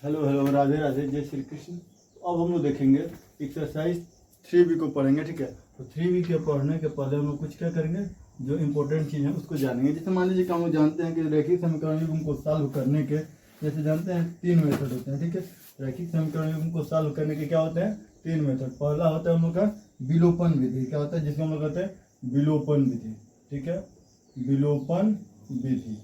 Hello hello, Radhe Radhe, जय श्री कृष्ण। अब हम लोग देखेंगे एक्सरसाइज 3B को पढ़ेंगे, ठीक है। तो 3B के पढ़ने के पहले हम लोग कुछ क्या करेंगे, जो इंपॉर्टेंट चीज़ है उसको जानेंगे। जैसे मान लीजिए कि हम लोग जानते हैं कि रैखिक समीकरण युग्म को सॉल्व करने के जैसे जानते हैं 3 मेथड होते हैं, ठीक है। रैखिक समीकरण युग्म को सॉल्व करने के क्या होते हैं 3 मेथड। पहला होता है हम लोग का विलोपन विधि, क्या होता है जिसको हम लोग कहते हैं विलोपन विधि, ठीक है। विलोपन विधि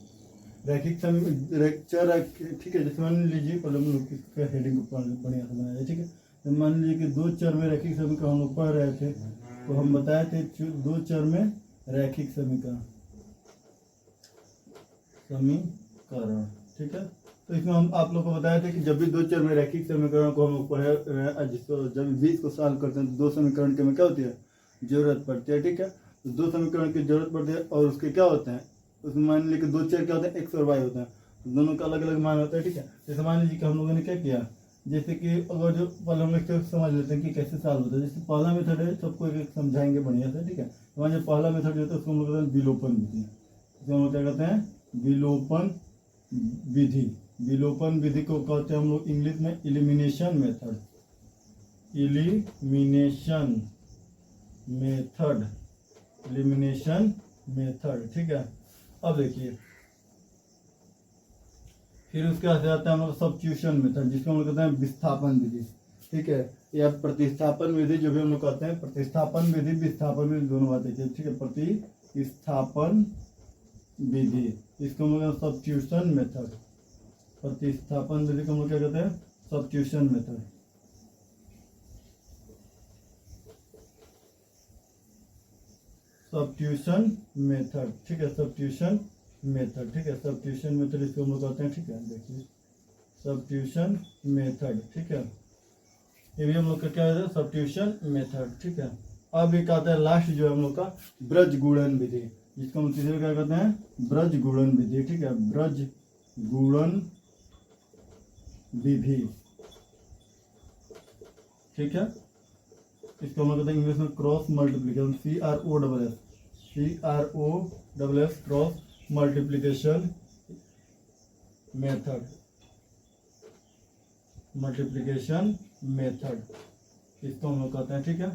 रैखिक चर, ठीक है। जैसे मान लीजिए पहले हम लोग इसका हेडिंग को बढ़िया से बनाया, ठीक है। तो मान लीजिए कि 2 चर में रैखिक समीकरण हम लोग पढ़ रहे थे, तो हम बताए थे 2 चर में रैखिक समीकरण, ठीक है। तो इसमें हम आप लोग को बताया था कि जब भी 2 चर में रैखिक समीकरण को हम लोग पढ़े, जिसको जब 20 को सॉल्व करते हैं तो 2 समीकरण के में क्या होती है जरूरत पड़ती है, ठीक है। तो 2 समीकरण की जरूरत पड़ती है और उसके क्या होते हैं, उसमें मान लीजिए कि 2 चर क्या होते हैं एक्स और वाई होते हैं, तो दोनों का अलग अलग मान होता है, ठीक है। जैसे मान लीजिए कि हम लोगों ने क्या किया, जैसे कि अगर जो पहले हम लोग समझ लेते हैं कि कैसे सॉल्व होता है। जैसे पहला मेथड है, सबको एक समझाएंगे बढ़िया से, ठीक है। तो जो पहला मेथड जो होता है उसको हम लोग कहते हैं विलोपन विधि, इसको हम लोग क्या कहते हैं विलोपन विधि। विलोपन विधि को कहते हैं हम लोग इंग्लिश में elimination method, elimination method, elimination method, ठीक है। अब देखिए फिर उसके बाद आता है हम लोग सब्स्टिट्यूशन मेथड, जिसको हम लोग कहते हैं विस्थापन विधि, ठीक है। या प्रतिस्थापन विधि जो भी हम लोग कहते हैं, प्रतिस्थापन विधि विस्थापन विधि दोनों बातें, ठीक है। प्रतिस्थापन विधि इसको हम लोग सब्स्टिट्यूशन मेथड, प्रतिस्थापन विधि को हम लोग क्या कहते हैं सब्स्टिट्यूशन मेथड, सब्स्टिट्यूशन मेथड, ठीक है। सब्स्टिट्यूशन मेथड, ठीक है। सब्स्टिट्यूशन मेथड इसको हम लोग कहते हैं, ठीक है। देखिए सब्स्टिट्यूशन मेथड, ठीक है। ये भी हम लोग का क्या है सब्स्टिट्यूशन मेथड, ठीक है। अब एक आता है लास्ट जो है हम लोग का ब्रज गुणन विधि, जिसको हम तीसरे क्या कहते हैं ब्रज गुणन विधि, ठीक है। ब्रज गुणन विधि, ठीक है। इसको हम लोग कहते हैं इंग्लिश में cross multiplication, CROSS cross multiplication method, multiplication method इसको हम लोग कहते हैं, ठीक है।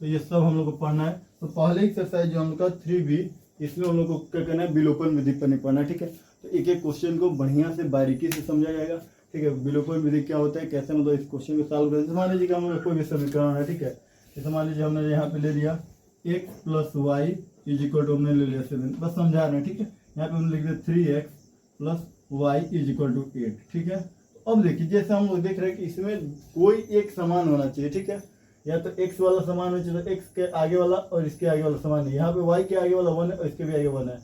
तो ये सब हम लोग को पढ़ना है। तो पहले एक्सरसाइज जो हम लोग का 3B, इसमें हम लोग को क्या करना है विलोपन विधि पर नहीं पढ़ना है, ठीक है। तो एक एक क्वेश्चन को बढ़िया से बारीकी से समझा जाएगा, ठीक है। विलोपन विधि क्या होता है, कैसे मतलब इस क्वेश्चन को सॉल्व करें। मान लीजिए कि हम लोग कोई भी समीकरण है, ठीक है। जैसे मान लीजिए हमने यहाँ पे ले लिया x + y = हमने ले लिया 7, बस समझा रहे हैं, ठीक है। यहाँ पे हम लिख दिया 3x + y = 8, ठीक है। अब देखिए जैसे हम लोग देख रहे हैं कि इसमें कोई एक समान होना चाहिए, ठीक है। या तो x वाला समान होना चाहिए, तो x के आगे वाला और इसके आगे वाला समान है। यहाँ पे y के आगे वाला 1 है और इसके भी आगे 1 है,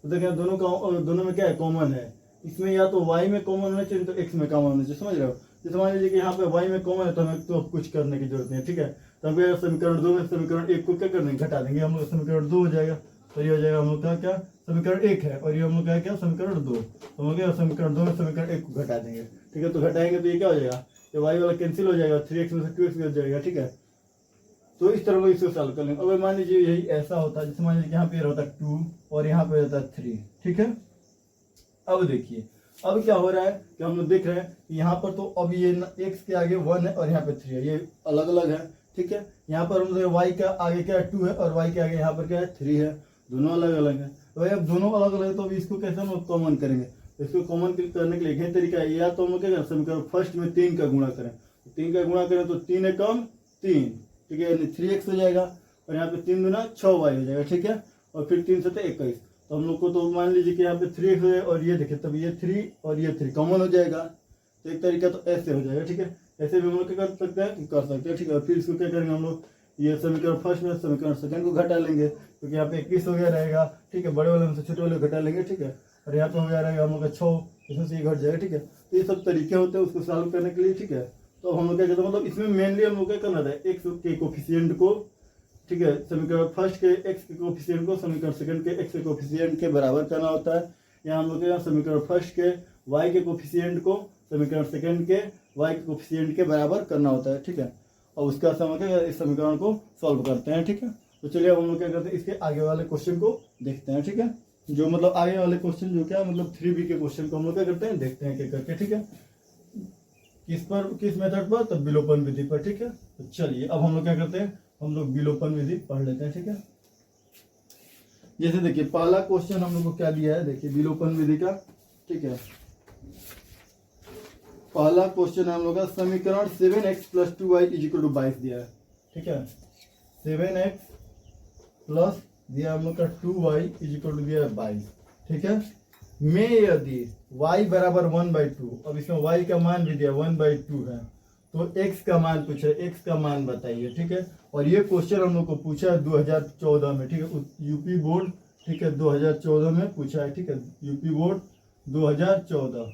तो देखें दोनों में क्या है कॉमन है। इसमें या तो y में कॉमन होना चाहिए तो x में कॉमन होना चाहिए, समझ रहे हो। जैसे मान लीजिए कि यहाँ पे y में कॉमन है तो हमें तो कुछ करने की जरूरत नहीं है, ठीक है। तो हम समीकरण 2 में समीकरण 1 को क्या करने घटा देंगे, हम लोग समीकरण 2 हो जाएगा। तो ये हो जाएगा हम लोग का क्या समीकरण 1 है और ये हम लोग का क्या समीकरण 2, तो हम लोग समीकरण 2 में समीकरण 1 को घटा देंगे, ठीक है। तो घटाएंगे तो ये क्या हो जाएगा, ये y वाला कैंसिल हो जाएगा, 3x में से 2x हो जाएगा, ठीक है। तो इस तरह इसको सॉल्व कर लेंगे। अगर मान लीजिए यही ऐसा होता है, जैसे मान लीजिए यहाँ पे रहता है 2 और यहाँ पे रहता है 3, ठीक है। अब देखिए अब क्या हो रहा है कि हम लोग देख रहे हैं कि यहाँ पर तो अब ये x के आगे 1 है और यहाँ पे 3 है, ये अलग अलग है, ठीक है। यहाँ पर हम लोग y का आगे क्या है 2 है और y के आगे यहाँ पर क्या है 3 है, दोनों अलग अलग है। तो भाई अब दोनों अलग अलग है तो अब इसको कैसे हम लोग कॉमन करेंगे, तो इसको कॉमन करने के लिए एक तरीका है, या तो हम लोग क्या करें समीकरण फर्स्ट में 3 का गुणा करें, 3 का गुणा करें तो 3 कम 3, ठीक है, यानी 3x हो जाएगा और यहाँ पे 3 गुना 6y हो जाएगा, ठीक है। और फिर 3 से 21, तो हम लोग को तो मान लीजिए कि यहाँ पे 3x हो जाएगा और ये देखिए तब ये 3 और ये 3 कॉमन हो जाएगा। तो एक तरीका तो ऐसे हो जाएगा, ठीक है। ऐसे भी हम लोग क्या कर सकते हैं, ठीक है। फिर इसको क्या करेंगे हम लोग, ये समीकरण फर्स्ट में समीकरण सेकंड को घटा लेंगे, क्योंकि यहाँ पे 21 हो गया रहेगा, ठीक है। बड़े वाले में से छोटे वाले घटा लेंगे, ठीक है। और यहाँ पे हो गया रहेगा हम लोग का 6, इसमें से ये घट जाएगा, ठीक है। तो ये सब तरीके होते हैं उसको सॉल्व करने के लिए, ठीक है। तो हम लोग क्या कहते हैं मतलब इसमें मेनली हम लोग क्या करना था एक्स के कोफिशिएंट को, ठीक है, समीकरण फर्स्ट के एक्स के कोफिशिएंट को समीकरण सेकंड के एक्स के कोफिशिएंट के बराबर करना होता है। यहाँ हम लोग के समीकरण फर्स्ट के वाई के कोफिशिएंट को समीकरण सेकंड के वाई के कोफिशिएंट के बराबर करना होता है, ठीक है। और उसका समय क्या इस समीकरण को सॉल्व करते हैं, ठीक है। तो चलिए अब हम लोग क्या करते हैं इसके आगे वाले क्वेश्चन को देखते हैं, ठीक है। जो मतलब आगे वाले क्वेश्चन जो क्या मतलब 3B के क्वेश्चन को हम लोग क्या करते हैं देखते हैं क्या करके, ठीक है। किस मेथड पर, तो विलोपन विधि पर, ठीक है। तो चलिए अब हम लोग क्या करते हैं, हम लोग विलोपन विधि पढ़ लेते हैं, ठीक है। जैसे देखिए पहला क्वेश्चन हम लोग को क्या दिया है, देखिए विलोपन विधि का, ठीक है। पहला क्वेश्चन हम लोग का समीकरण 7x + 2y = 22 दिया है, ठीक है। 7x प्लस दिया हम लोग का 2y = दिया है 22, ठीक है। में यदि y बराबर 1/2, अब इसमें y का मान भी दिया 1/2 है, तो x का मान पूछा है, x का मान बताइए, ठीक है। और ये क्वेश्चन हम लोग को पूछा है 2014 में, ठीक है, यूपी बोर्ड, ठीक है, 2014 में पूछा है, ठीक है, यूपी बोर्ड 2014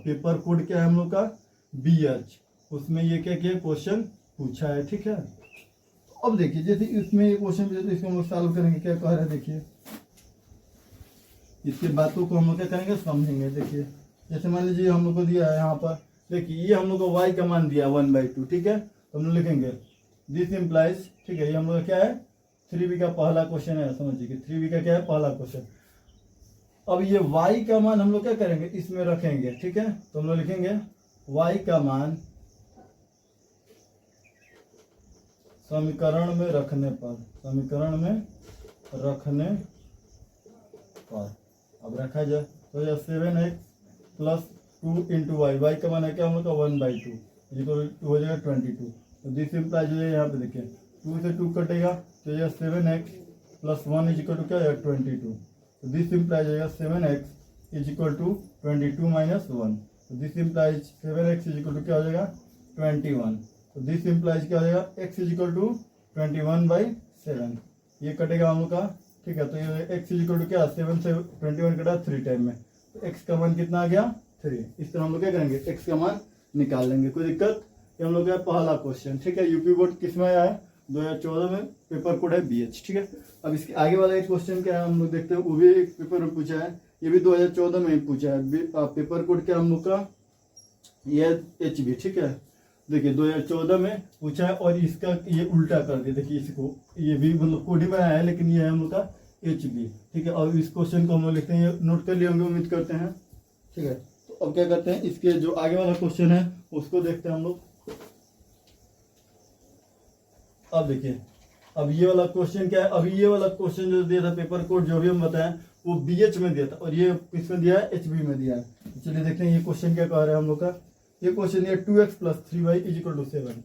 पेपर कोड क्या है हम लोग का BH, उसमें ये क्या क्या क्वेश्चन पूछा है, ठीक है। अब देखिए जैसे इसमें ये क्वेश्चन पूछा तो इसको हम लोग सॉल्व करेंगे, क्या कह रहे हैं देखिए, इसके बातों को हम लोग क्या करेंगे समझेंगे। देखिए जैसे मान लीजिए हम लोग को दिया है यहाँ पर, देखिए ये हम लोग को y का मान दिया 1/2, ठीक है। तो हम लोग लिखेंगे दिस इम्प्लाइज, ठीक है, ये हम लोग का क्या है 3b का पहला क्वेश्चन है, समझिए कि 3b का क्या है पहला क्वेश्चन। अब ये y का मान हम लोग क्या करेंगे इसमें रखेंगे, ठीक है। तो हम लोग लिखेंगे y का मान समीकरण में रखने पर, समीकरण में रखने पर अब रखा जाए तो यह 7x + 2 × y, y का मान है क्या हम लोग का 1/2 हो जाएगा 22। तो दिस इम्प्लाइज हो, यहाँ पे देखिए 2 से 2 कटेगा तो यह 7x + 1 = क्या है 22। तो दिस इम्प्लाइज हो जाएगा 7x = 22 - 1, तो दिस इम्प्लाइज 7x = क्या हो जाएगा 21। तो दिस इम्प्लाइज क्या हो जाएगा x = 21/7, ये कटेगा हम लोग का, ठीक है। तो ये x = क्या 7 से 21 कटा 3 टाइम में, तो x का मान कितना आ गया 3। इस तरह हम लोग क्या करेंगे x का मान निकाल लेंगे, कोई दिक्कत। ये हम लोग का पहला क्वेश्चन, ठीक है, यूपी बोर्ड किस में आया है 2014 में, पेपर कोड है BH, ठीक है। अब इसके आगे वाला एक क्वेश्चन क्या है हम लोग देखते हैं, वो भी एक पेपर में पूछा है, ये भी 2014 में ही पूछा है। पेपर कोड क्या हम लोग का ये HB, ठीक है। देखिए 2014 में पूछा है और इसका ये उल्टा कर दिया, देखिए इसको ये भी मतलब कोड ही बनाया है लेकिन ये है हम लोग का HB, ठीक है। और इस क्वेश्चन को हम लोग लिखते हैं, नोट कर लिए होंगे उम्मीद करते हैं, ठीक है। तो अब क्या करते हैं इसके जो आगे वाला क्वेश्चन है उसको देखते हैं हम लोग। अब देखिए अब ये वाला क्वेश्चन क्या है, अभी ये वाला क्वेश्चन जो दिया था पेपर कोड जो भी हम बताएं वो BH में दिया था और ये किसमें दिया है HB में दिया है। चलिए देखते हैं ये क्वेश्चन क्या कह रहा है हम लोग का। ये क्वेश्चन है 2x + 3y = 7,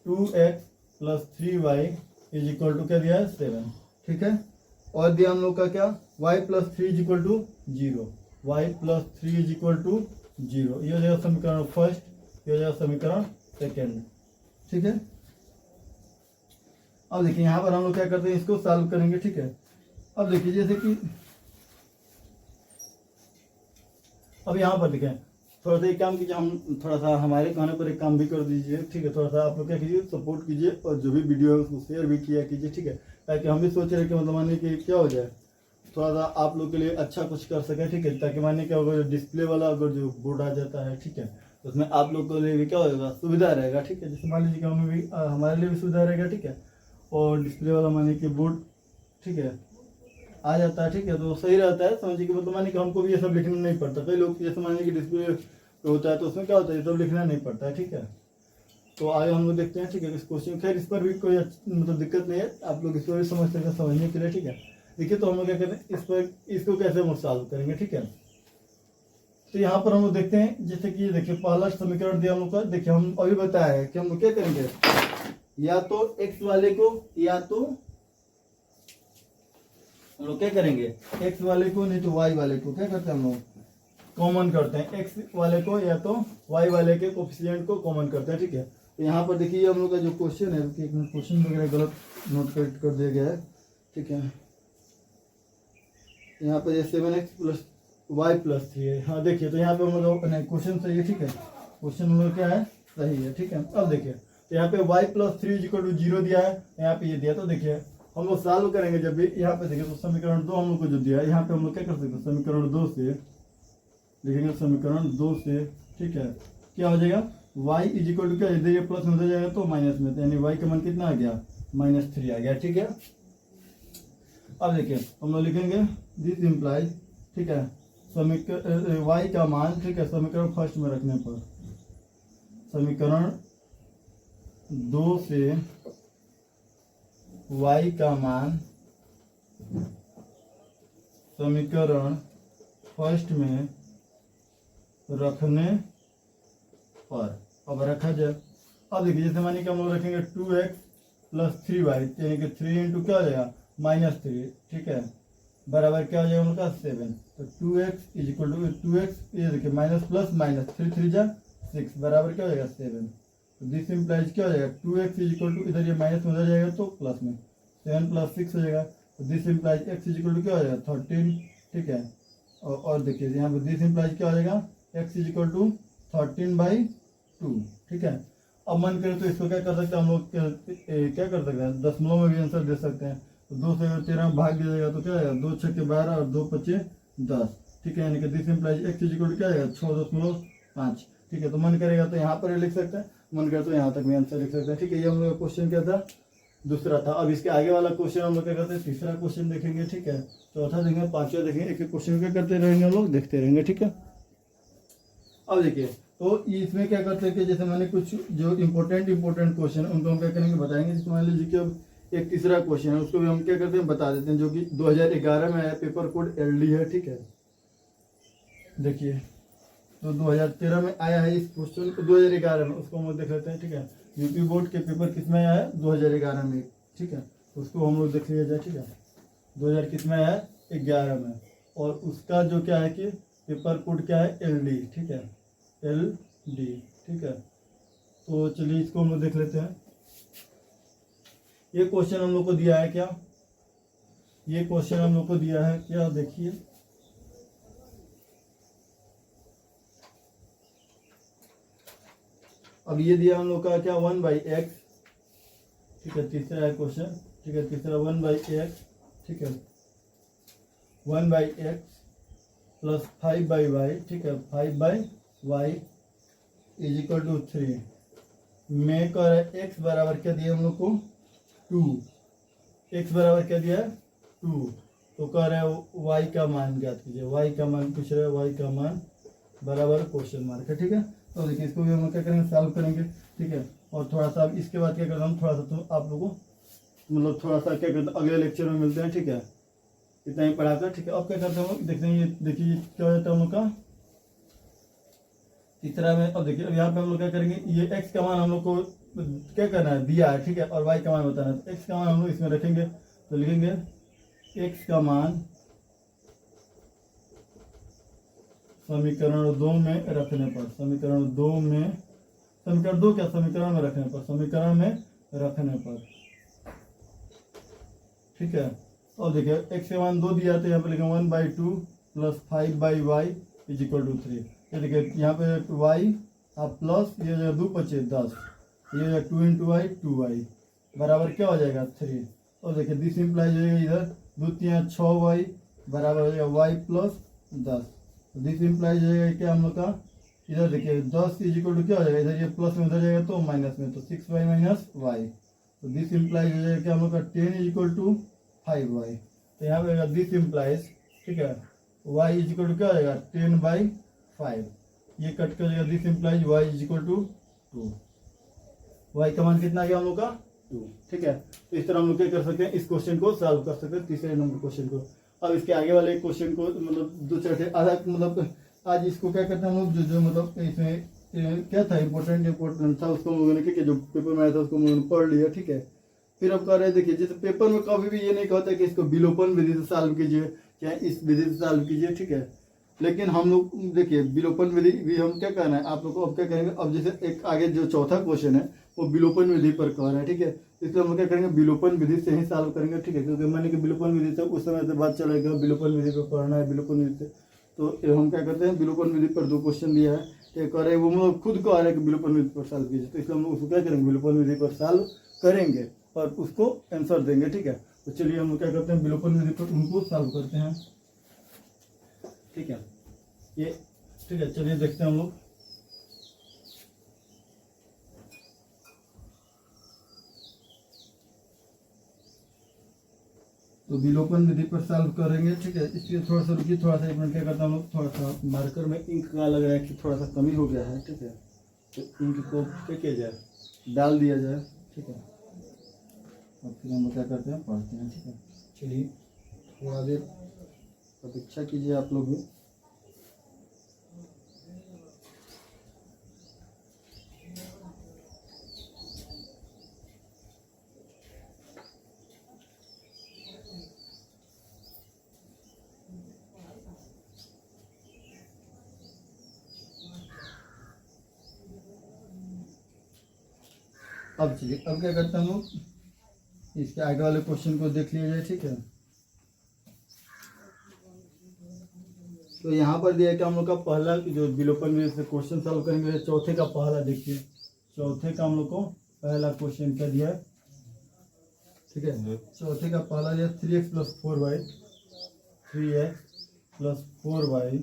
2x + 3y = क्या दिया है 7, ठीक है। और दिया हम लोग का क्या y + 3 = 0, y + 3 = 0, ये हो जाएगा समीकरण फर्स्ट, ये हो जाएगा समीकरण सेकेंड, ठीक है। अब देखिए यहाँ पर हम लोग क्या करते हैं इसको सॉल्व करेंगे, ठीक है। अब देखिए जैसे कि अब यहाँ पर देखें थोड़ा सा एक काम कीजिए, हम थोड़ा सा हमारे कहने पर एक काम भी कर दीजिए, ठीक है। थोड़ा सा आप लोग क्या कीजिए सपोर्ट कीजिए और जो भी वीडियो है उसको शेयर भी किया कीजिए, ठीक है, ताकि हम भी सोच रहे हैं कि मतलब मानिए कि क्या हो जाए थोड़ा सा आप लोग के लिए अच्छा कुछ कर सके, ठीक है। ताकि मानिए क्या होगा डिस्प्ले वाला अगर जो बोर्ड आ जाता है, ठीक है, तो उसमें आप लोग के लिए भी क्या होगा सुविधा रहेगा, ठीक है। जैसे मान लीजिए कि हमें भी हमारे लिए भी सुविधा रहेगा, ठीक है। और डिस्प्ले वाला मानिए कि बोर्ड, ठीक है, आ जाता है, ठीक है, तो सही रहता है। समझिए कि मतलब मानिए कि हमको भी ये सब लिखना नहीं पड़ता। कई लोग जैसे मानिए कि डिस्प्ले होता है तो उसमें क्या होता है ये सब लिखना नहीं पड़ता है, ठीक है। तो आगे हम लोग देखते हैं, ठीक है, इस क्वेश्चन खैर इस पर भी कोई मतलब दिक्कत नहीं है, आप लोग इस पर भी समझ सकते हैं समझने के लिए, ठीक है। देखिए तो हम लोग क्या करें इस पर, इसको कैसे हम सॉल्व करेंगे, ठीक है। तो यहाँ पर हम लोग देखते हैं जैसे कि देखिए पहला समीकरण दिया हम लोग का, देखिए हम अभी बताया है कि हम लोग क्या करेंगे, या तो x वाले को या तो हम लोग क्या करेंगे x वाले को नहीं तो y वाले को क्या करते हैं हम लोग कॉमन करते हैं, x वाले को या तो y वाले के कोफिशिएंट को कॉमन करते हैं, ठीक है। तो यहाँ पर देखिए हम लोग का जो क्वेश्चन है कि क्वेश्चन वगैरह गलत नोट कर दिया गया है, ठीक है। यहाँ पर 7x + y + 3 है, हाँ देखिए तो यहाँ पे हम लोग क्वेश्चन सही है, ठीक है, क्वेश्चन हम लोग क्या है सही है, ठीक है। अब देखिए तो यहाँ पे y + 3 = 0 दिया है, यहाँ पे ये दिया, तो देखिए हम लोग सॉल्व करेंगे जब भी यहाँ पे देखिए तो समीकरण 2 हम लोग को जो दिया है यहाँ पे हम लोग क्या कर सकते हैं समीकरण 2 से लिखेंगे, समीकरण 2 से, ठीक है, क्या हो जाएगा y = क्या इधर ये प्लस में हो जाएगा तो माइनस में, यानी y का मान कितना आ गया -3 आ गया, ठीक है। अब देखिए हम लोग लिखेंगे दिस इम्प्लाइज, ठीक है, समीकरण y का मान, ठीक है, समीकरण फर्स्ट में रखने पर, समीकरण 2 से y का मान समीकरण फर्स्ट में रखने पर, अब रखा जाए। अब देखिए जैसे मानिए कि हम लोग रखेंगे 2x प्लस 3y, यानी कि 3 इंटू क्या हो जाएगा -3, ठीक है, बराबर क्या हो जाएगा उनका 7। तो 2x is equal to 2x, ये देखिए माइनस प्लस माइनस 3 3 जा 6, बराबर क्या हो जाएगा 7। तो दिस इम्प्लाइज क्या हो जाएगा 2x इज इक्वल टू, इधर ये माइनस में उधर जाएगा तो प्लस में 7 प्लस 6 हो जाएगा। तो this implies x is equal to क्या हो जाएगा 13, ठीक है। और देखिए यहाँ पे दिस इम्प्लाइज क्या हो जाएगा x इज इक्वल टू 13/2, ठीक है। अब मन करे तो इसको क्या कर सकते हैं हम लोग, क्या कर सकते हैं, दशमलव में भी आंसर दे सकते हैं। तो 2 से 13 में भाग दिया जाएगा तो क्या आएगा 2 6 के 12 और 2 5 10, ठीक है, यानी कि this implies x is equal to क्या आएगा 6.5, ठीक है। तो मन करेगा तो यहाँ पर लिख सकते हैं, मन करे तो यहाँ तक भी आंसर लिख सकते हैं, ठीक है। ये हम लोग का क्वेश्चन क्या था, दूसरा था। अब इसके आगे वाला क्वेश्चन हम लोग क्या करते हैं, तीसरा क्वेश्चन देखेंगे, ठीक है, चौथा देखेंगे, पांचवा देखेंगे, एक एक क्वेश्चन क्या करते रहेंगे हम लोग, देखते रहेंगे, ठीक है। अब देखिए तो इसमें क्या करते हैं कि जैसे मैंने कुछ जो इम्पोर्टेंट क्वेश्चन उनको हम क्या करेंगे बताएंगे। जैसे मान लीजिए कि अब एक तीसरा क्वेश्चन है उसको भी हम क्या करते हैं बता देते हैं, जो कि 2011 में आया, पेपर कोड LD है, ठीक है। देखिए तो 2013 में आया है इस क्वेश्चन को, 2011 में, उसको हम लोग देख लेते हैं, ठीक है। यूपी बोर्ड के पेपर किस में आया है 2011 में, ठीक है, तो उसको हम लोग देख लिया जाए, ठीक है। 2000 किस में आया है 11 में, और उसका जो क्या है कि पेपर कोड क्या है LD, ठीक है, LD, ठीक है। तो चलिए इसको हम लोग देख लेते हैं। ये क्वेश्चन हम लोग को दिया है क्या, ये क्वेश्चन हम लोग को दिया है क्या, देखिए अब ये दिया हम लोग का क्या 1/x, ठीक है, तीसरा है क्वेश्चन, ठीक है, तीसरा 1/x, ठीक है, 1/x प्लस 5/y, ठीक है, 5/y इज इक्वल टू 3 में कर x बराबर क्या दिया हम लोग को 2, x बराबर क्या दिया है 2, तो कह रहे हैं y का मान ज्ञात कीजिए, y का मान पूछ रहे हैं, y का मान बराबर क्वेश्चन मार्क है, ठीक है। तो देखिए इसको भी हम क्या करेंगे सॉल्व करेंगे, ठीक है। और थोड़ा सा अब इसके बाद क्या करता हूँ, थोड़ा सा तो आप लोगों को मतलब थोड़ा सा क्या करते हैं अगले लेक्चर में मिलते हैं, ठीक है, इतना ही पढ़ाकर, ठीक है। अब क्या करते हैं हम लोग देखते हैं, ये देखिए क्या हो जाता है हम लोग का तीसरा में। अब देखिए अब यहाँ पे हम लोग क्या करेंगे, ये x का मान हम लोग को क्या करना है दिया है, ठीक है, और y का मान बताना है। तो x का मान हम लोग इसमें रखेंगे, तो लिखेंगे x का मान समीकरण 2 में रखने पर, समीकरण 2 में, समीकरण 2 क्या, समीकरण में रखने पर, समीकरण में रखने पर, ठीक है। और देखिए x का मान 2 दिया तो यहाँ पे लिखेंगे 1/2 plus 5/y is equal to 3। ये देखिए यहाँ पे y आप प्लस ये जो 2 5 10, ये 2 इंटू वाई 2y बराबर क्या हो जाएगा 3। और देखिए दिस इम्प्लाइज हो जाएगा इधर 2 3 6y बराबर हो जाएगा y प्लस 10। दिस इम्प्लाइज हो जाएगा क्या हम लोग का, इधर देखिए 10 इज इक्वल टू क्या हो जाएगा, इधर ये प्लस में उधर जाएगा तो माइनस में, तो 6y माइनस y। तो दिस इम्प्लाइज हो जाएगा क्या हम लोग का 10 इज इक्वल टू 5y। तो यहाँ पे दिस इम्प्लाइज, ठीक है, y इज इक्वल टू क्या हो जाएगा 10/5, ये कट कर जाएगा, this implies y is equal to 2। y का मान कितना आ गया हम लोग का 2, ठीक है। तो इस तरह हम लोग क्या कर सकते हैं, इस क्वेश्चन को सॉल्व कर सकते हैं, तीसरे नंबर क्वेश्चन को। अब इसके आगे वाले क्वेश्चन को मतलब दो चढ़े आधा मतलब आज इसको क्या करते हैं हम लोग, जो मतलब इसमें क्या था इम्पोर्टेंट था उसको हम लोगों ने जो पेपर में आया था उसको हम लोगों ने पढ़ लिया, ठीक है। फिर अब कह रहे देखिए जैसे पेपर में कभी भी ये नहीं कहता कि इसको विलोपन विधि से सॉल्व कीजिए चाहे इस विधि से सॉल्व कीजिए, ठीक है। लेकिन हम लोग देखिए विलोपन विधि भी हम क्या करना है आप लोग को, अब क्या करेंगे, अब जैसे एक आगे जो चौथा क्वेश्चन है वो विलोपन विधि पर कह रहा है, ठीक है। इसलिए हम क्या करेंगे विलोपन विधि से ही सॉल्व करेंगे, ठीक है, क्योंकि मैंने कि विलोपन विधि से उस समय से बात चलेगा विलोपन विधि पर पढ़ना है, विलोपन विधि से। तो हम क्या करते हैं विलोपन विधि पर 2 क्वेश्चन दिया है, ठीक कह रहे हैं वो मतलब खुद कह रहे हैं कि विलोपन विधि पर सॉल्व कीजिए, तो इसलिए हम उसको क्या करेंगे विलोपन विधि पर सॉल्व करेंगे और उसको आंसर देंगे, ठीक है। तो चलिए हम क्या करते हैं विलोपन विधि पर उनको सॉल्व करते हैं, ठीक है। ये ठीक है, चलिए देखते हैं हम लोग। तो विलोपन विधि पर सॉल्व करेंगे, ठीक है। इसलिए थोड़ा सा रुकिए, थोड़ा सा एक मिनट क्या करता हूँ, थोड़ा सा मार्कर में इंक का लग रहा है कि थोड़ा सा कमी हो गया है, ठीक है। तो इंक को क्या किया जाए, डाल दिया जाए, ठीक है। और फिर हम क्या करते हैं, पढ़ते हैं, ठीक है। चलिए थोड़ा देर प्रतीक्षा कीजिए आप लोग भी। अब चलिए, अब क्या करता हूँ, इसके आगे वाले क्वेश्चन को देख लिया जाए, ठीक है। तो यहाँ पर दिया है कि हम लोग का पहला जो विलोपन में से क्वेश्चन सॉल्व करेंगे, चौथे का पहला देखिए, चौथे का हम लोग को पहला क्वेश्चन क्या दिया है, ठीक है। चौथे का पहला दिया 3x + 4y, 3x + 4y,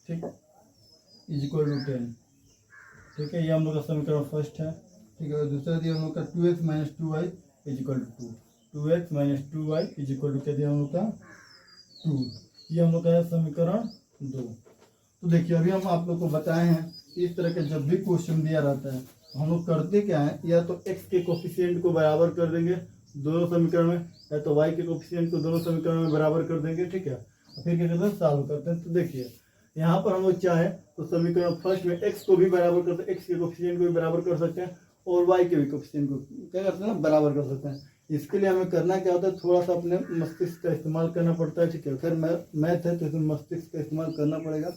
ठीक, = 10, ठीक है। ये हम लोग का समीकरण फर्स्ट है, ठीक है। और दूसरा दिया हम लोग का 2x - 2y = 2, 2x - 2y = क्या दिया हम लोग का 2, ये हम लोग का है समीकरण 2। तो देखिए अभी हम आप लोग को बताए हैं, इस तरह के जब भी क्वेश्चन दिया रहता है हम लोग करते क्या है, या तो x के कोफिशिएंट को बराबर कर देंगे दोनों समीकरण में, या तो y के कोफिशिएंट को दोनों समीकरण में बराबर कर देंगे, ठीक है। फिर क्या करते हैं, सॉल्व करते हैं। तो देखिए यहाँ पर हम लोग चाहे तो समीकरण फर्स्ट में x को भी बराबर करते हैं, x के कोफिशिएंट को भी बराबर कर सकते हैं, और y के भी कोफिशिएंट को क्या करते हैं ना, बराबर कर सकते हैं। इसके लिए हमें करना क्या होता है, थोड़ा सा अपने मस्तिष्क का इस्तेमाल करना पड़ता है, ठीक है। फिर मैथ है तो इसमें मस्तिष्क का इस्तेमाल करना पड़ेगा,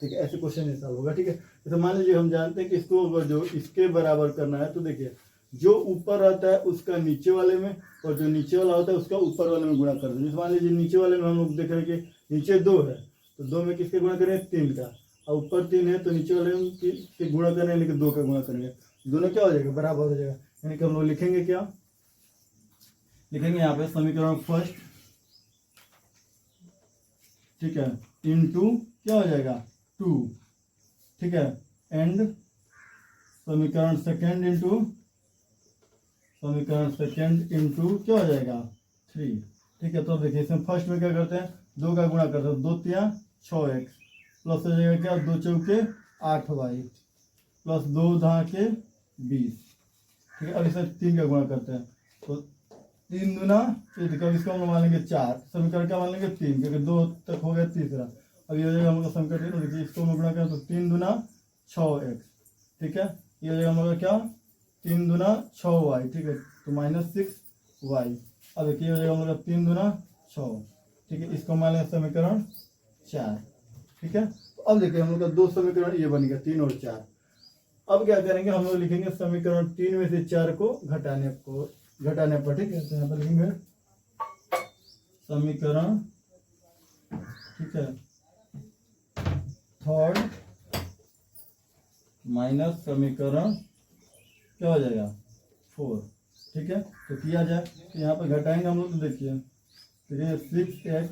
ठीक है। ऐसे क्वेश्चन नहीं सॉल्व होगा, ठीक है। जैसे मान लीजिए हम जानते हैं कि इसको अगर जो इसके बराबर करना है, तो देखिए जो ऊपर रहता है उसका नीचे वाले में, और जो नीचे वाला होता है उसका ऊपर वाले में गुणा कर दें। जैसे मान लीजिए नीचे वाले में हम लोग देख रहे हैं कि नीचे 2 है, तो 2 में किसके गुणा करें, 3 का, और ऊपर 3 है तो नीचे वाले में के गुणा करें, यानी कि 2 का गुणा करेंगे, दोनों क्या हो जाएगा, बराबर हो जाएगा। यानी कि हम लोग लिखेंगे क्या, लिखेंगे यहाँ पे समीकरण फर्स्ट, ठीक है, इनटू क्या हो जाएगा 2, ठीक है, एंड समीकरण सेकंड इनटू क्या हो जाएगा 3, ठीक है। तो देखिए इसमें फर्स्ट में क्या करते हैं, 2 का गुणा करते हैं, 2 × 6x प्लस हो जाएगा क्या, 2 × 4 8y प्लस 2 × 20, ठीक है। अब इसमें 3 का गुणा करते हैं, तो 3 दूना, इसको हम लोग मान लेंगे 4, समीकरण क्या मान लेंगे 3, क्योंकि 2 तक हो गया तीसरा। अब ये हो जाएगा हम लोग का समीकरण 3, देखिए इसको हम लोग गुणा करें तो 3 दूना 6x, ठीक है। ये हो जाएगा हम लोग का क्या, 3 दूना 6y, ठीक है, तो -6y। अब देखिए हो जाएगा हम लोग का 3 दूना 6, ठीक है, इसको मान लेंगे समीकरण 4, ठीक है। तो अब देखिए हम लोग का 2 समीकरण ये बन गया, 3 और 4। अब क्या करेंगे, हम लोग लिखेंगे समीकरण 3 में से 4 को घटाने पर, ठीक है। तो यहाँ पर लिखेंगे समीकरण, ठीक है, थर्ड माइनस समीकरण क्या हो जाएगा 4, ठीक है। तो किया जाए, तो यहाँ पर घटाएंगे हम लोग, तो देखिए 6x,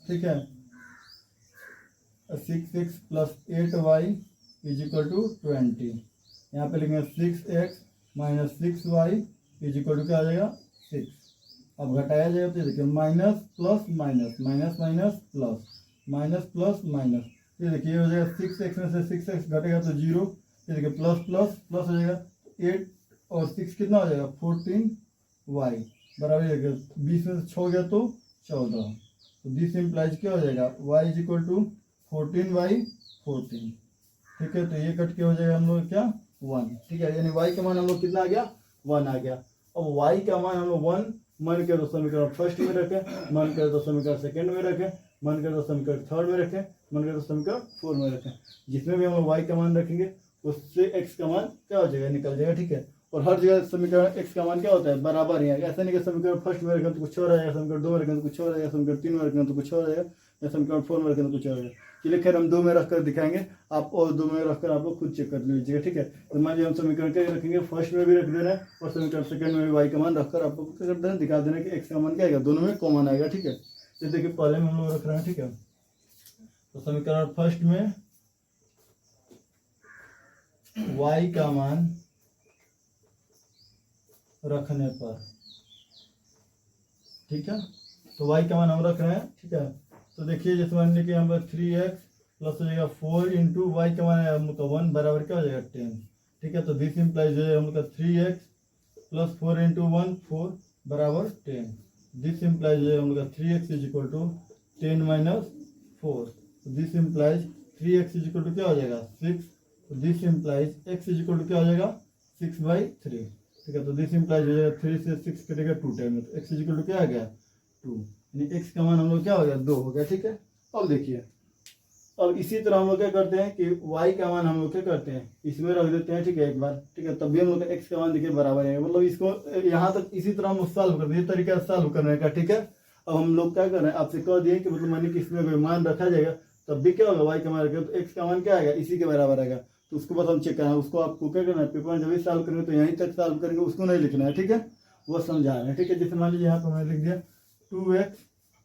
ठीक है, 6x + 8y = 20, यहाँ पे लिखेंगे 6x - 6y = क्या आ जाएगा 6। अब घटाया जाएगा तो देखिए minus plus minus, minus minus plus, minus plus minus, ये देखिए हो जाएगा 6x में से 6x घटेगा तो 0, ये देखिए प्लस प्लस प्लस हो जाएगा, 8 और 6 कितना हो जाएगा 14y बराबर 20 में से 6 गया तो 14, तो दिस इम्प्लाइज क्या हो जाएगा y = 14/14, ठीक है। तो ये कट के हो जाएगा हम लोग क्या 1, ठीक है। यानी y का मान हम लोग कितना आ गया 1 आ गया। अब y का मान हम लोग 1 मन के तो समीकरण फर्स्ट में रखें, मन करे तो समीकरण सेकंड में रखें, मन करे तो समीकरण थर्ड में रखें, मन करे तो समीकरण 4 में रखें। जिसमें भी हम लोग y का मान रखेंगे उससे x का मान क्या हो जाएगा, निकल जाएगा, ठीक है। और हर जगह समीकरण x का मान क्या होता है, बराबर ही है। ऐसा नहीं कि समीकरण फर्स्ट में रखें तो कुछ और आएगा, समीकरण 2 में रखें तो कुछ और आएगा, समीकरण 3 में रखें तो कुछ और आएगा, या समीकरण 4 में रखें तो कुछ और आएगा। चलिए खैर हम 2 में रखकर दिखाएंगे आप, और 2 में रखकर आप लोग खुद चेक कर लीजिएगा, ठीक है। तो मान लीजिए हम समीकरण क्या रखेंगे, फर्स्ट में भी रख देना है और समीकरण सेकंड में भी y का मान रखकर आपको क्या कर देना, दिखा देना कि x का मान क्या आएगा, दोनों में कॉमन आएगा, ठीक है। तो देखिए पहले में हम लोग रख रहे हैं, ठीक है। तो समीकरण फर्स्ट में y का मान रखने पर, ठीक है, तो y का मान हम रख रहे हैं, ठीक है। तो देखिए जैसे मान लीजिए कि हम 3x प्लस हो जाएगा 4 इंटू वाई का मान है हम लोग का 1 बराबर क्या हो जाएगा 10, ठीक है। तो दिस इम्प्लाइज जो है हम लोग का 3x प्लस 4 इंटू 1 4 बराबर 10। दिस इम्प्लाइज जो है हम लोग का 3x is equal to 10 minus 4। This implies 3x is equal to क्या हो जाएगा 6। तो this implies x is equal to क्या हो जाएगा 6/3, ठीक है। तो दिस इम्प्लाइज हो जाएगा 3 से 6 कटेगा 2 टाइम में, तो x इज इक्वल टू क्या आ गया 2, यानी x का मान हम लोग क्या हो गया 2 हो गया, ठीक है। अब देखिए अब इसी तरह हम लोग क्या करते हैं कि y का मान हम लोग क्या करते हैं इसमें रख देते हैं, ठीक है, एक बार, ठीक है। तब भी हम लोग का x का मान देखिए बराबर है, मतलब इसको यहाँ तक इसी तरह हम सॉल्व कर दिए, तरीका सॉल्व करने का, ठीक है। अब हम लोग क्या कर रहे हैं आपसे कह दिए कि मतलब मानिए कि इसमें कोई मान रखा जाएगा तब भी क्या होगा y का मान रखेगा तो x का मान क्या आएगा इसी के बराबर आएगा। तो उसको बस हम चेक करना है, उसको आपको क्या करना है पेपर में जब भी सॉल्व करेंगे तो यहीं तक सॉल्व करेंगे, उसको नहीं लिखना है, ठीक है, वो समझा रहे हैं, ठीक है। जैसे मान लीजिए यहाँ पर मैंने लिख दिया 2x,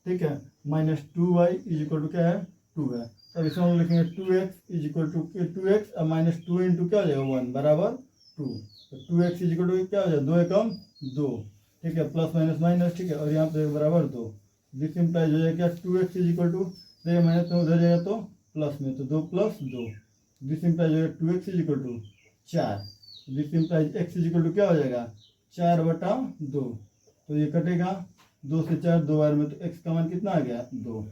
ठीक है, minus 2y is equal to क्या है 2 है। अब इसमें हम लिखेंगे 2x is equal to 2x और माइनस 2 इंटू क्या हो जाएगा 1 बराबर 2। तो 2x इज इक्वल टू क्या हो जाएगा 2 एकम 2, ठीक है, प्लस माइनस माइनस, ठीक है, और यहाँ पे बराबर 2। दिस इम्प्लाइज हो जाएगा क्या 2x इज इक्वल टू देखिए माइनस में उधर जाएगा तो प्लस में, तो 2 प्लस 2। दिस इम्प्लाइज हो जाएगा 2x is equal to 4। This implies x is equal to क्या हो जाएगा 4/2। तो ये कटेगा 2 से 4 2 बार में, तो x का मान कितना आ गया 2।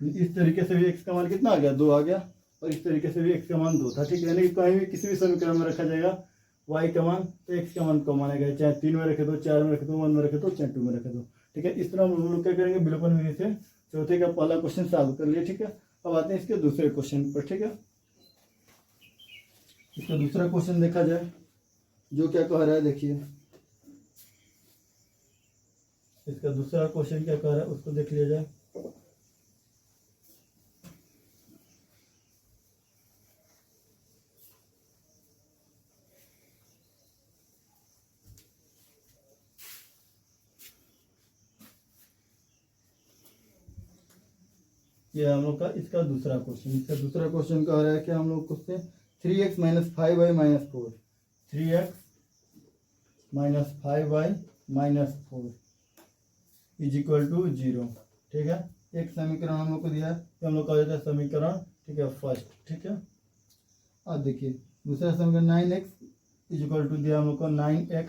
इस तरीके से भी x का मान कितना आ गया 2 आ गया, और इस तरीके से भी x का मान 2 था, ठीक है। यानी कि कहीं भी किसी भी समीकरण में रखा जाएगा y का मान तो x का मान कम आएगा, चाहे 3 में रखे दो, 4 में रखे दो, 1 में रखे दो, चाहे 2 में रखे दो, ठीक है। इस तरह हम लोग क्या करेंगे विलोपन विधि से चौथे का पहला क्वेश्चन सॉल्व कर लिए, ठीक है। अब आते हैं इसके दूसरे क्वेश्चन पर, ठीक है। इसका दूसरा क्वेश्चन देखा जाए जो क्या कह रहा है, देखिए इसका दूसरा क्वेश्चन क्या कह रहा है उसको देख लिया जाए। ये हम लोग का इसका दूसरा क्वेश्चन कह रहा है कि हम लोग question 3x minus 5y minus 4, 3x minus 5y minus 4 is equal to 0, ठीक है। एक समीकरण हम लोग को दिया है कि हम लोग कह देते हैं समीकरण, ठीक है, फर्स्ट, ठीक है। अब देखिए दूसरा समीकरण 9x इज इक्वल टू दिया हम लोग को 9x,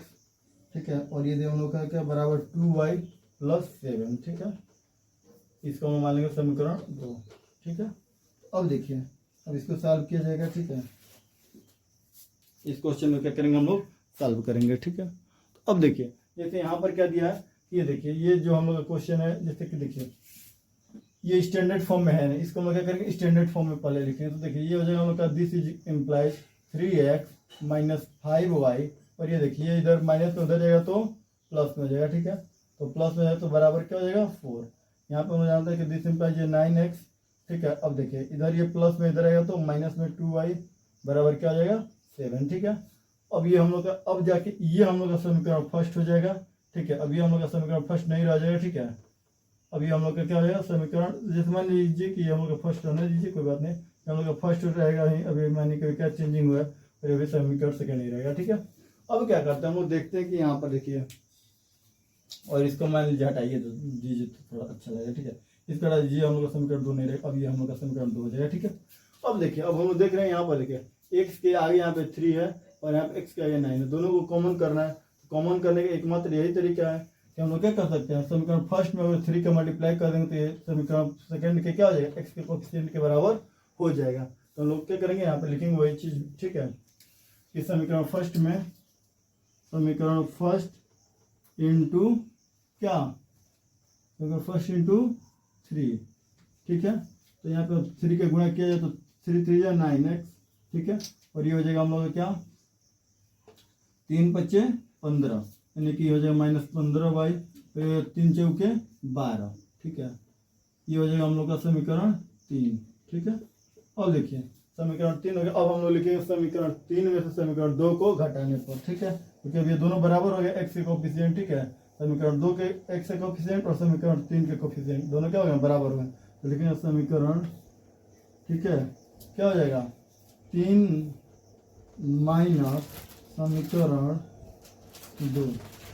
ठीक है, और ये दिया हम लोग का क्या बराबर 2y प्लस 7, ठीक है। इसको हम मान लेंगे समीकरण 2, ठीक है। अब देखिए अब इसको सॉल्व किया जाएगा, ठीक है। इस क्वेश्चन में क्या करेंगे हम लोग सॉल्व करेंगे, ठीक है। तो अब देखिए जैसे यहाँ पर क्या दिया है, ये देखिए ये जो हम लोग का क्वेश्चन है, जैसे कि देखिए ये स्टैंडर्ड फॉर्म में है, इसको हम क्या करेंगे स्टैंडर्ड फॉर्म में पहले लिखेंगे। तो देखिए ये हो जाएगा हम लोग का this is implies 3x minus 5y, और ये देखिए इधर माइनस में उधर जाएगा तो प्लस में हो जाएगा, ठीक है। तो प्लस में जाए तो बराबर क्या हो जाएगा 4। यहाँ पे हम जानते हैं कि दिस इम्प्लाइज ये 9x, ठीक है। अब देखिए इधर ये प्लस में इधर आएगा तो माइनस में 2y बराबर क्या हो जाएगा 7, ठीक है। अब ये हम लोग का अब जाके ये हम लोग का समीकरण फर्स्ट हो जाएगा, ठीक है। अब ये हम लोग का समीकरण फर्स्ट नहीं रह जाएगा, ठीक है। अभी हम लोग का क्या हो जाएगा समीकरण, जैसे मान लीजिए कि हम लोग का फर्स्ट रहने दीजिए, कोई बात नहीं, हम लोग का फर्स्ट रहेगा ही, अभी मानिए कि क्या चेंजिंग हुआ है, और अभी समीकरण सेकेंड नहीं रहेगा, ठीक है। अब क्या करते हैं हम लोग देखते हैं कि यहाँ पर देखिए, और इसको मान लीजिए हटाइए तो दीजिए तो थोड़ा अच्छा लगेगा, ठीक है। इसका हटा दीजिए, हम लोग का समीकरण 2 नहीं रहेगा, अब ये हम लोग का समीकरण 2 हो जाएगा, ठीक है। अब देखिए अब हम लोग देख रहे हैं यहाँ पर देखिए x के आगे यहाँ पे 3 है और यहाँ पे x के आगे 9 है, दोनों को कॉमन करना है। कॉमन करने का एकमात्र यही तरीका है कि हम लोग क्या कर सकते हैं, समीकरण फर्स्ट में अगर 3 का मल्टीप्लाई कर देंगे तो ये समीकरण सेकंड के क्या हो जाएगा x के कोएफिशिएंट के बराबर हो जाएगा। तो हम लोग क्या करेंगे यहाँ पे लिखेंगे वही चीज़, ठीक है। इस समीकरण फर्स्ट में समीकरण फर्स्ट इंटू क्या, समीकरण फर्स्ट इंटू 3, ठीक है। तो यहाँ पे 3 का गुणा किया जाए तो 3 3 या 9x, ठीक है। और ये हो जाएगा हम लोग का क्या 3 5 15, यानी कि हो जाएगा -15y, 3 चौके 12, ठीक है। ये हो जाएगा हम लोग का समीकरण 3, ठीक है। अब देखिए समीकरण 3 हो गया। अब हम लोग लिखेंगे समीकरण 3 में से समीकरण 2 को घटाने पर, ठीक है, क्योंकि अब ये दोनों बराबर हो गए x के कोफिशिएंट, ठीक है। समीकरण 2 के x के कोफिशिएंट और समीकरण 3 के कोफिशिएंट दोनों क्या हो गए बराबर हो गए। तो लिखेंगे समीकरण, ठीक है, क्या हो जाएगा 3 माइनस समीकरण 2,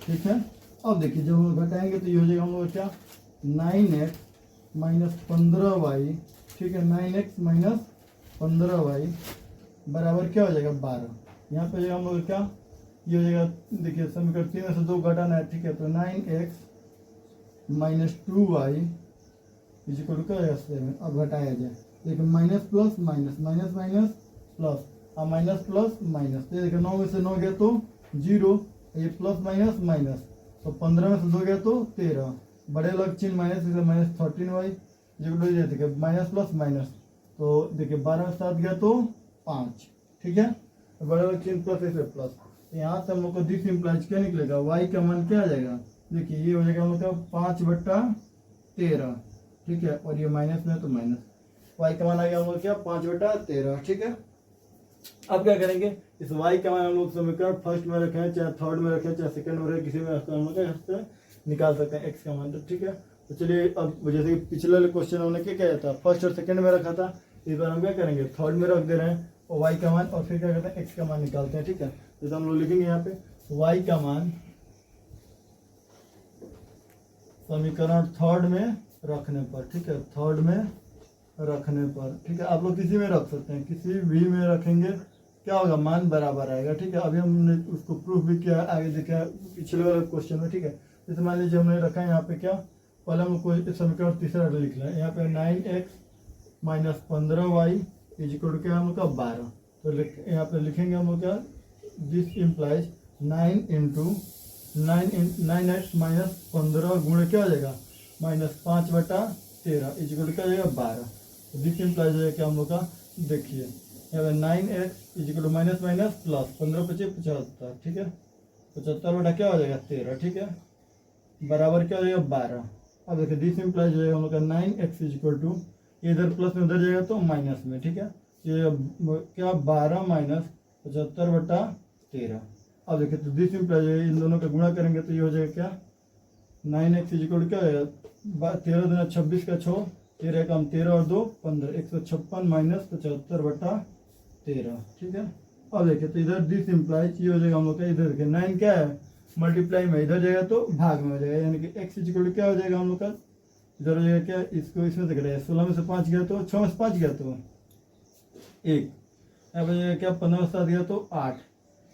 ठीक है। अब देखिए जब हम घटाएंगे तो ये हो जाएगा हम लोग क्या 9x माइनस 15y, ठीक है, 9x माइनस 15y बराबर क्या हो जाएगा 12। यहाँ पे हो जाएगा हम लोग क्या, ये हो जाएगा, देखिए समीकरण 3 में से 2 घटाना है, ठीक है, तो 9x माइनस 2y इक्वल क्या हो जाएगा 7। अब घटाया जाए, देखिए minus plus minus, minus minus plus, अब माइनस प्लस माइनस, तो देखिए 9 में से 9 गया तो 0, ये प्लस माइनस माइनस, तो 15 में से 2 गया तो 13, बड़े अलग चिन्ह माइनस, माइनस 13y जो देखिए माइनस प्लस माइनस, तो देखिए 12 में 7 गया तो 5, ठीक है, तो बड़े अलग चिन्ह प्लस ऐसे प्लस, यहाँ से हम लोग को दिस इम्प्लाइज क्या निकलेगा, y का मान क्या आ जाएगा, देखिए ये हो जाएगा हम लोग का 5/13, ठीक है, और ये माइनस में तो माइनस, y का मान आ गया हम लोग क्या 5/13, ठीक है। अब क्या करेंगे, इस y का मान हम लोग समीकरण फर्स्ट में रखें, चाहे थर्ड में रखें, चाहे सेकंड में रखें, किसी में हम लोग निकाल सकते हैं x का मान, तो ठीक है। तो चलिए अब जैसे कि पिछले क्वेश्चन हमने क्या था, फर्स्ट और सेकंड में रखा था, इस बार हम क्या करेंगे थर्ड में रख दे रहे हैं और y का मान, और फिर क्या करते हैं x का मान निकालते हैं, ठीक है। जैसे हम लोग लिखेंगे यहाँ पे y का मान समीकरण थर्ड में रखने पर, ठीक है, थर्ड में रखने पर, ठीक है, आप लोग किसी में रख सकते हैं, किसी भी में रखेंगे क्या होगा, मान बराबर आएगा, ठीक है। अभी हमने उसको प्रूफ भी किया, आगे देखा पिछले वाले क्वेश्चन में, ठीक है। जैसे मान लीजिए हमने रखा है यहाँ पे क्या, पहले हमको समीकरण तीसरा लिख रहा है, यहाँ पे 9x माइनस 15y इक्वल क्या हम लोग का 12, तो यहाँ पे लिखेंगे हम लोग क्या, दिस इम्प्लाइज 9x माइनस 15 गुणे क्या हो जाएगा माइनस 5/13 इक्वल क्या हो जाएगा 12, दिस इम्प्लाइज है क्या हम लोग का, देखिए यहाँ पे 9x equal minus minus plus 15×5 = 75, ठीक है, 75 क्या हो जाएगा 13, ठीक है, बराबर क्या हो जाएगा 12। अब देखिए दिस इम्प्लाइज है हम लोग का 9x इक्वल टू, इधर प्लस में उधर जाएगा तो माइनस में, ठीक है, ये क्या 12 माइनस 75/13। अब देखिए तो दिस इम्प्लाइज है, इन दोनों का गुणा करेंगे तो ये हो जाएगा क्या 9x इक्वल क्या हो जाएगा 13 दूना 26 का 6, 13 कम 13 और 2 15, 156 माइनस 75/13, ठीक है। अब देखिए तो इधर दिस इम्प्लाइज ये हो जाएगा हम लोग का, इधर देखिए 9 क्या है मल्टीप्लाई में, इधर जाएगा तो भाग में हो जाएगा, यानी कि x इक्वल क्या हो जाएगा हम लोग का, इधर हो जाएगा क्या, इसको इसमें से करेगा 16 में से 5 गया तो 6 में से 5 गया तो 1, यहाँ पर क्या 15 में से 7 गया तो 8,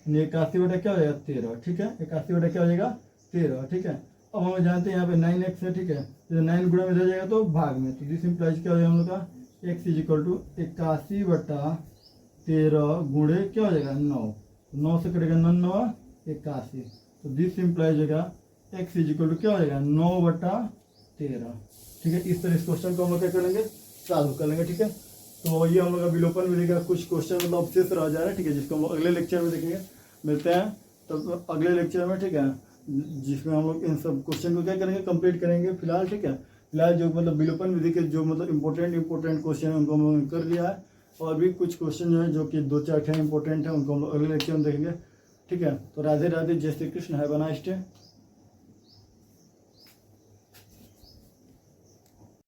81 क्या हो जाएगा 13, ठीक है, 81 क्या हो जाएगा 13, ठीक है। अब हम जानते हैं यहाँ पे 9x है, ठीक है, तो 9 गुणा में इधर जाएगा तो भाग में, तो दिस इम्प्लाइज क्या हो जाएगा हम लोग का x इक्वल टू 81/13 गुणे क्या हो जाएगा 9, 9 से कटेगा 9 81, तो दिस इम्प्लाइज होगा x इक्वल टू क्या हो जाएगा 9/13, ठीक है। इस तरह इस क्वेश्चन को हम लोग क्या करेंगे सॉल्व कर लेंगे, ठीक है। तो ये हम लोग का विलोपन विधि का कुछ क्वेश्चन मतलब अवशेष रह जा रहा है, ठीक है, जिसको हम लोग अगले लेक्चर में देखेंगे, मिलते हैं तब अगले लेक्चर में, ठीक है, जिसमें हम लोग इन सब क्वेश्चन को क्या करेंगे कंप्लीट करेंगे फिलहाल, ठीक है। फिलहाल जो मतलब विलोपन विधि के जो मतलब इंपॉर्टेंट क्वेश्चन है उनको हम लोगों ने कर लिया है, और भी कुछ क्वेश्चन जो है जो कि 2-4 इंपॉर्टेंट है उनको हम लोग अगले लेक्चर में देखेंगे, ठीक है। तो राधे राधे, जय Shri Krishna, have a nice day.